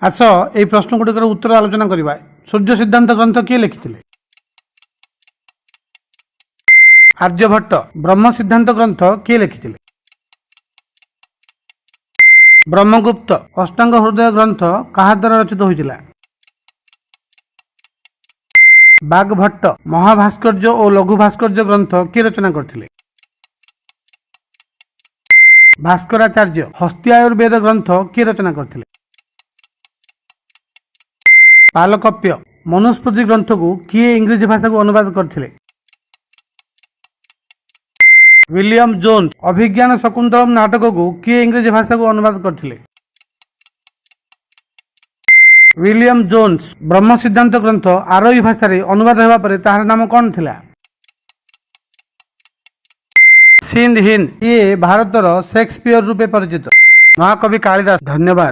ଆସ ଏହି ପ୍ରଶ୍ନଗୁଡ଼ିକର ଉତ୍ତର ଆଲୋଚନା କରିବା। ସୂର୍ଯ୍ୟ ସିଦ୍ଧାନ୍ତ ଗ୍ରନ୍ଥ କିଏ ଲେଖିଥିଲେ? ଆର୍ଯ୍ୟଭଟ୍ଟ। ବ୍ରହ୍ମ ସିଦ୍ଧାନ୍ତ ଗ୍ରନ୍ଥ କିଏ ଲେଖିଥିଲେ? ବ୍ରହ୍ମଗୁପ୍ତ। ଅଷ୍ଟାଙ୍ଗ ହୃଦୟ ଗ୍ରନ୍ଥ କାହା ଦ୍ୱାରା ରଚିତ ହୋଇଥିଲା? ବାଗଭଟ୍ଟ। ମହାଭାସ୍କର୍ଯ୍ୟ ଓ ଲଘୁ ଭାସ୍କର୍ଯ୍ୟ ଗ୍ରନ୍ଥ କିଏ ରଚନା କରିଥିଲେ? ଭାସ୍କରାଚାର୍ଯ୍ୟ। ହସ୍ତୀ ଆୟୁର୍ବେଦ ଗ୍ରନ୍ଥ କିଏ ରଚନା କରିଥିଲେ? ପାଲକପ୍ୟ। ମନୁସ୍ମୃତି ଗ୍ରନ୍ଥକୁ କିଏ ଇଂରେଜୀ ଭାଷାକୁ ଅନୁବାଦ କରିଥିଲେ? William Jones. ଅଭିଜ୍ଞାନ ଶକୁନ୍ତଳମ୍ ନାଟକକୁ କିଏ ଇଂରେଜୀ ଭାଷାକୁ ଅନୁବାଦ କରିଥିଲେ? William Jones. ବ୍ରହ୍ମ ସିଦ୍ଧାନ୍ତ ଗ୍ରନ୍ଥ ଆରୋହୀ ଭାଷାରେ ଅନୁବାଦ ହେବା ପରେ ତାହାର ନାମ କ'ଣ ଥିଲା? ସିନ୍ଧ ହିନ୍ଦ। ଇଏ ଭାରତର ସେକ୍ସପିୟର ରୂପେ ପରିଚିତ। ମହାକବି କାଳିଦାସ। ଧନ୍ୟବାଦ।